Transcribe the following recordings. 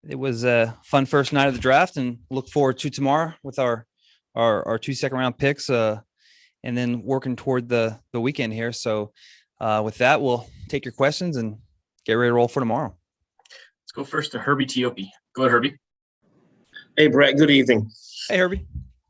It was a fun first night of the draft, and look forward to tomorrow with our 2 second round picks, and then working toward the weekend here. So with that, we'll take your questions and get ready to roll for tomorrow. Let's go first to Herbie Tiopi. Go ahead, Herbie. Hey, Brett. Good evening. Hey, Herbie.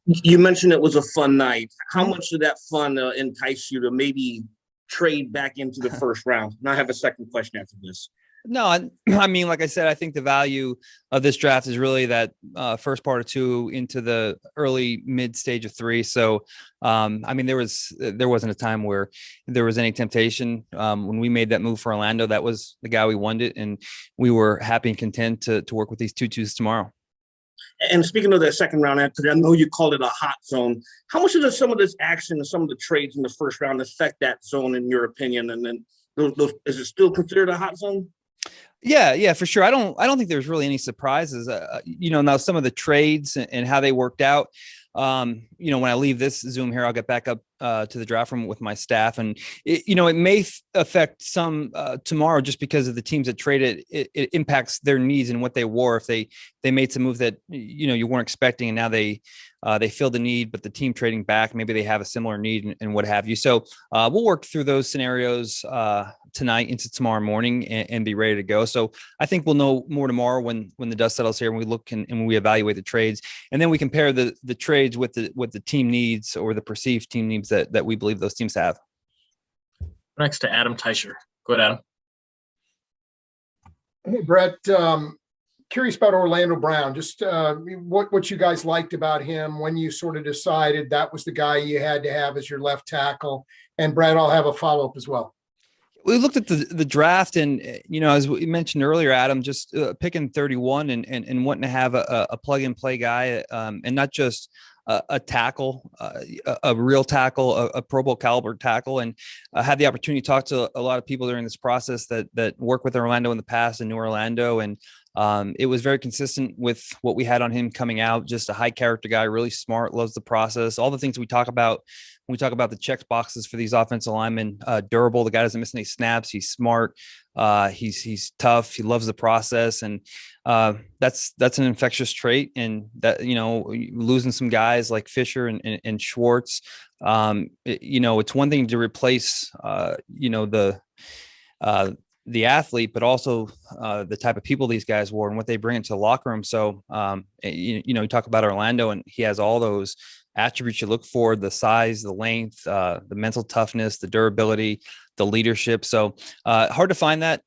You mentioned it was a fun night. How much did that fun entice you to maybe trade back into the first round? And I have a second question after this. No, I mean, like I said, I think the value of this draft is really that first part of 2 into the early mid stage of 3. So, I mean, there wasn't a time where there was any temptation. When we made that move for Orlando, that was the guy we wanted, and we were happy and content to work with these 2-2s tomorrow. And speaking of that second round, Anthony, I know you called it a hot zone. How much does some of this action and some of the trades in the first round affect that zone, in your opinion? And then, is it still considered a hot zone? Yeah, for sure. I don't think there's really any surprises. Now some of the trades and how they worked out. When I leave this Zoom here, I'll get back up to the draft room with my staff, and it may affect some tomorrow just because of the teams that traded. It impacts their needs and what they wore. If they made some move that you weren't expecting, and now they filled the need, but the team trading back, maybe they have a similar need and what have you. So we'll work through those scenarios tonight into tomorrow morning and be ready to go. So I think we'll know more tomorrow when the dust settles here and we look and we evaluate the trades, and then we compare the trades with the team needs or the perceived team needs that we believe those teams have. Next to Adam Teicher. Go ahead, Adam. Hey, Brett. Curious about Orlando Brown. Just what you guys liked about him when you sort of decided that was the guy you had to have as your left tackle. And Brett, I'll have a follow-up as well. We looked at the draft, and as we mentioned earlier, Adam, just picking 31 and wanting to have a plug and play guy, and not just a tackle, a real tackle, a Pro Bowl caliber tackle, and had the opportunity to talk to a lot of people during this process that worked with Orlando in the past and knew Orlando, and it was very consistent with what we had on him coming out. Just a high character guy, really smart, loves the process, all the things we talk about when we talk about the check boxes for these offensive linemen. Durable, the guy doesn't miss any snaps. He's smart. He's tough. He loves the process, and that's an infectious trait. And that losing some guys like Fisher and Schwartz, it's one thing to replace the athlete, but also the type of people these guys were and what they bring into the locker room. So you talk about Orlando, and he has all those attributes you look for: the size, the length, the mental toughness, the durability, the leadership. So hard to find that.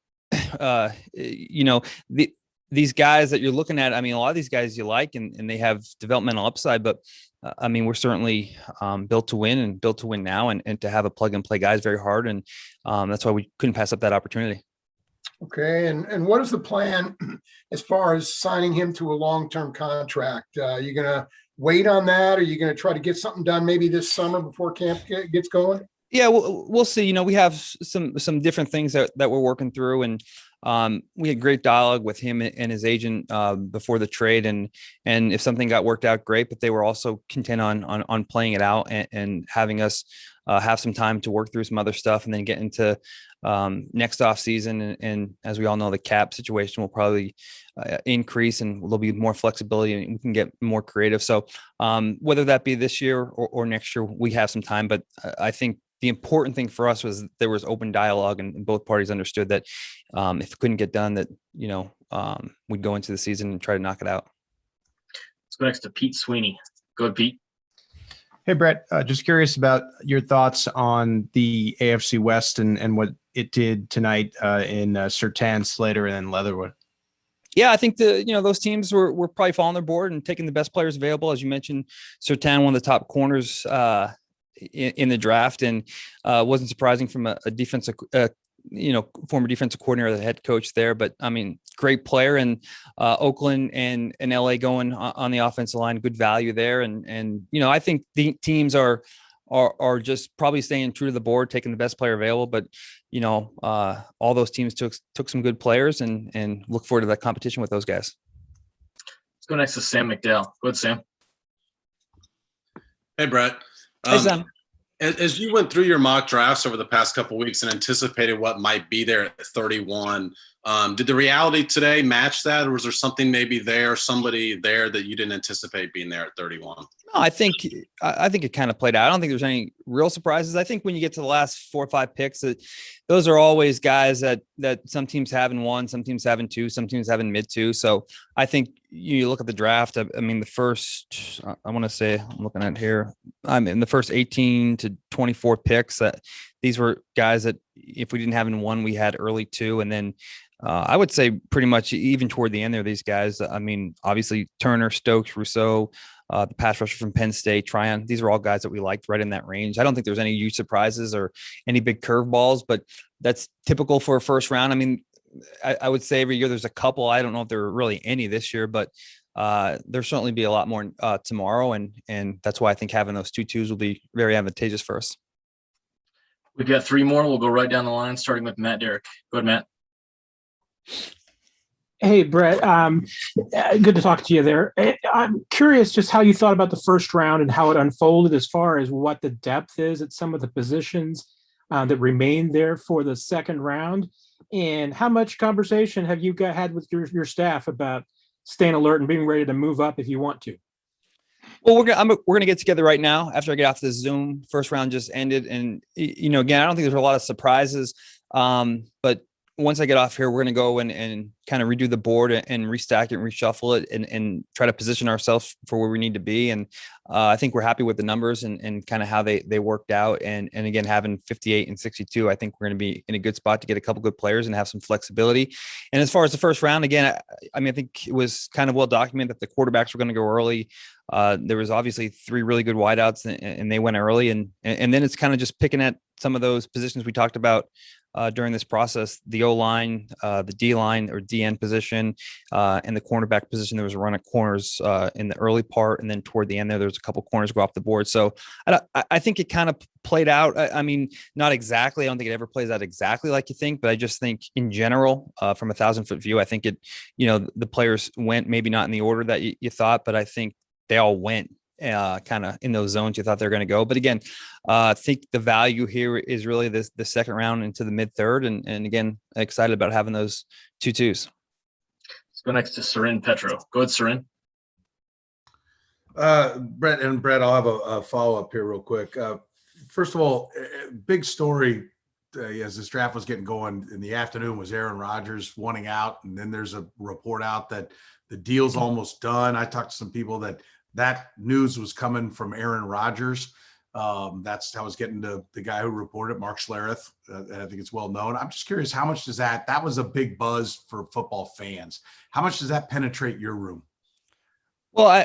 These guys that you're looking at, I mean, a lot of these guys you like, and they have developmental upside, but we're certainly built to win and built to win now, and to have a plug and play guy is very hard. And that's why we couldn't pass up that opportunity. Okay. And what is the plan as far as signing him to a long-term contract? Are you going to wait on that? Or are you going to try to get something done maybe this summer before camp gets going? Yeah, we'll see. We have some different things that we're working through, and we had great dialogue with him and his agent before the trade, and if something got worked out, great. But they were also content on playing it out and having us have some time to work through some other stuff, and then get into next off season. And as we all know, the cap situation will probably increase, and there'll be more flexibility, and we can get more creative. So whether that be this year or next year, we have some time. But I think the important thing for us was there was open dialogue, and both parties understood that if it couldn't get done, that we'd go into the season and try to knock it out. Let's go next to Pete Sweeney. Go ahead, Pete. Hey, Brett, just curious about your thoughts on the AFC West and what it did tonight in Surtain, Slater, and then Leatherwood. Yeah, I think those teams were probably following their board and taking the best players available. As you mentioned, Surtain, one of the top corners in the draft, and wasn't surprising from a defensive, former defensive coordinator, the head coach there. But I mean, great player, and Oakland and LA going on the offensive line, good value there. And I think the teams are just probably staying true to the board, taking the best player available. But all those teams took some good players, and look forward to that competition with those guys. Let's go next to Sam McDowell. Go ahead, Sam. Hey, Brett. Hey, Sam. As you went through your mock drafts over the past couple of weeks and anticipated what might be there at 31, Did the reality today match that, or was there something maybe there, somebody there that you didn't anticipate being there at 31? No, I think it kind of played out. I don't think there's any real surprises. I think when you get to the last 4 or 5 picks, those are always guys that some teams have in 1, some teams have in 2, some teams have in mid 2. So I think you look at the draft. I mean, the first, I want to say, I'm looking at here. I mean, the first 18 to 24 picks, that these were guys that if we didn't have in 1, we had early 2, and then I would say pretty much even toward the end there, these guys. I mean, obviously Turner, Stokes, Rousseau. The pass rusher from Penn State, Tryon. These are all guys that we liked right in that range. I don't think there's any huge surprises or any big curveballs, but that's typical for a first round. I mean, I would say every year there's a couple. I don't know if there are really any this year, but there'll certainly be a lot more tomorrow. And that's why I think having those 2-2s will be very advantageous for us. We've got 3 more. We'll go right down the line, starting with Matt Derrick. Go ahead, Matt. Hey, Brett. Good to talk to you there. I'm curious just how you thought about the first round and how it unfolded as far as what the depth is at some of the positions that remain there for the second round. And how much conversation have you had with your staff about staying alert and being ready to move up if you want to? Well, we're gonna get together right now after I get off the Zoom. First round just ended, and again, I don't think there's a lot of surprises, but once I get off here, we're going to go and kind of redo the board and restack it and reshuffle it and try to position ourselves for where we need to be. And I think we're happy with the numbers and kind of how they worked out. And again, having 58 and 62, I think we're going to be in a good spot to get a couple good players and have some flexibility. And as far as the first round, again, I mean, I think it was kind of well documented that the quarterbacks were going to go early. There was obviously 3 really good wideouts and they went early. And then it's kind of just picking at some of those positions we talked about during this process, the O-line, the D-line or DN position, and the cornerback position. There was a run at corners in the early part, and then toward the end there was a couple corners go off the board. So I think it kind of played out. I mean, not exactly. I don't think it ever plays out exactly like you think, but I just think in general, from a 1,000-foot view, I think the players went maybe not in the order that you thought, but I think they all went kind of in those zones you thought they were going to go. But again, I think the value here is really the second round into the mid third. And again, excited about having those 2-2s. Let's go next to Sarin Petro. Go ahead, Sarin. Brett, I'll have a follow-up here real quick. First of all, big story as this draft was getting going in the afternoon was Aaron Rodgers wanting out. And then there's a report out that the deal's almost done. I talked to some people that news was coming from Aaron Rodgers. That's how I was getting to the guy who reported, Mark Schlereth. I think it's well known. I'm just curious, how much does that was a big buzz for football fans. How much does that penetrate your room? Well,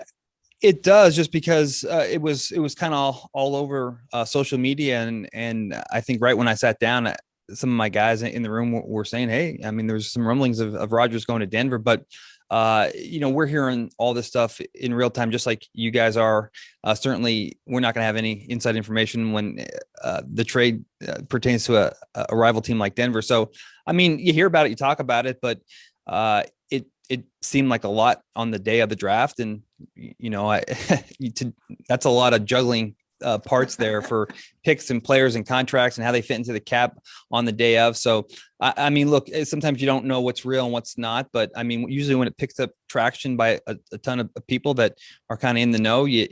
it does, just because it was kind of all over social media. And I think right when I sat down, some of my guys in the room were saying, hey, I mean, there's some rumblings of Rodgers going to Denver, but we're hearing all this stuff in real time, just like you guys are. Certainly, we're not going to have any inside information when the trade pertains to a rival team like Denver. So, I mean, you hear about it, you talk about it, but it seemed like a lot on the day of the draft, and that's a lot of juggling parts there for picks and players and contracts and how they fit into the cap on the day of. So, I mean, look, sometimes you don't know what's real and what's not, but I mean, usually when it picks up traction by a ton of people that are kind of in the know, you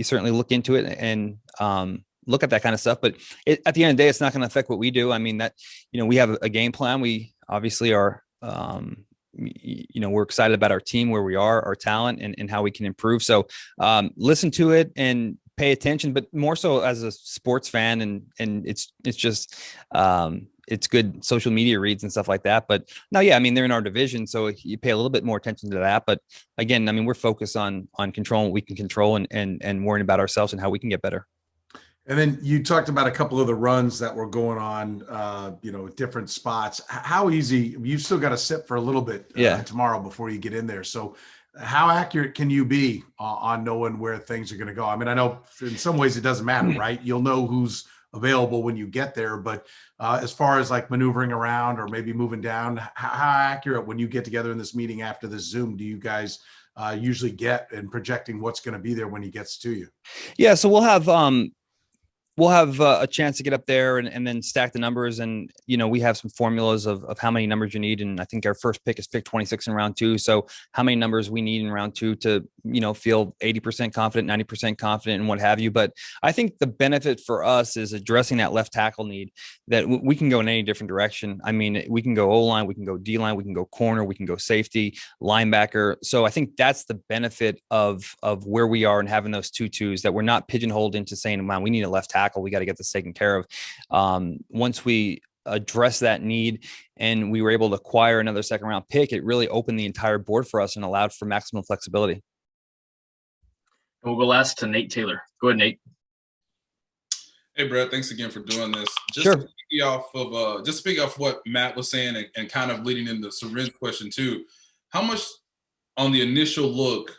certainly look into it and look at that kind of stuff. But at the end of the day, it's not going to affect what we do. I mean, that, we have a game plan. We obviously are, we're excited about our team, where we are, our talent, and how we can improve. So listen to it and pay attention, but more so as a sports fan, and it's just it's good social media reads and stuff like that. But no, yeah, I mean, they're in our division, so you pay a little bit more attention to that. But again, I mean, we're focused on controlling what we can control and worrying about ourselves and how we can get better. And then you talked about a couple of the runs that were going on, at different spots. How easy, you've still got to sit for a little bit tomorrow before you get in there. So how accurate can you be on knowing where things are going to go? I mean, I know in some ways it doesn't matter, right? You'll know who's available when you get there, but as far as like maneuvering around or maybe moving down, how accurate when you get together in this meeting after this Zoom do you guys usually get in projecting what's going to be there when he gets to you? Yeah, so we'll have we'll have a chance to get up there and then stack the numbers. And, we have some formulas of how many numbers you need. And I think our first pick is pick 26 in round 2. So how many numbers we need in round 2 to, feel 80% confident, 90% confident and what have you. But I think the benefit for us is addressing that left tackle need, that we can go in any different direction. I mean, we can go O-line, we can go D-line, we can go corner, we can go safety, linebacker. So I think that's the benefit of where we are and having those 2-2s, that we're not pigeonholed into saying, man, we need a left tackle. We got to get this taken care of. Once we address that need and we were able to acquire another second round pick, it really opened the entire board for us and allowed for maximum flexibility. We'll go last to Nate Taylor. Go ahead, Nate. Hey, Brett, thanks again for doing this. Just Sure. to speak off what Matt was saying and kind of leading into Sarin's question too, how much on the initial look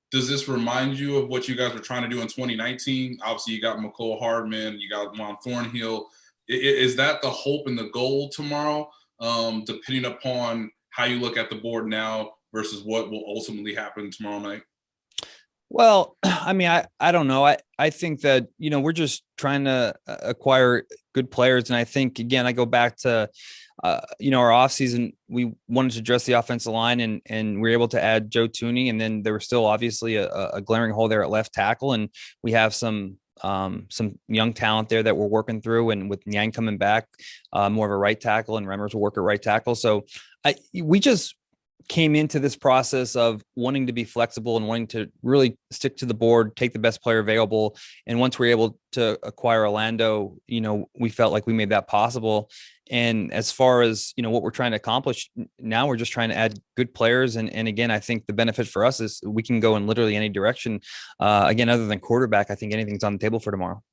does this remind you of what you guys were trying to do in 2019? Obviously, you got McCole Hardman, you got Juan Thornhill. Is that the hope and the goal tomorrow, depending upon how you look at the board now versus what will ultimately happen tomorrow night? Well, I mean, I don't know. I think that, we're just trying to acquire good players. And I think, again, I go back to, our offseason, we wanted to address the offensive line and we were able to add Joe Tooney. And then there was still obviously a glaring hole there at left tackle. And we have some young talent there that we're working through. And with Yang coming back, more of a right tackle, and Remmers will work at right tackle. So we just came into this process of wanting to be flexible and wanting to really stick to the board, take the best player available. And once we're able to acquire Orlando, we felt like we made that possible. And as far as, what we're trying to accomplish now, we're just trying to add good players. And again, I think the benefit for us is we can go in literally any direction. Again, other than quarterback, I think anything's on the table for tomorrow.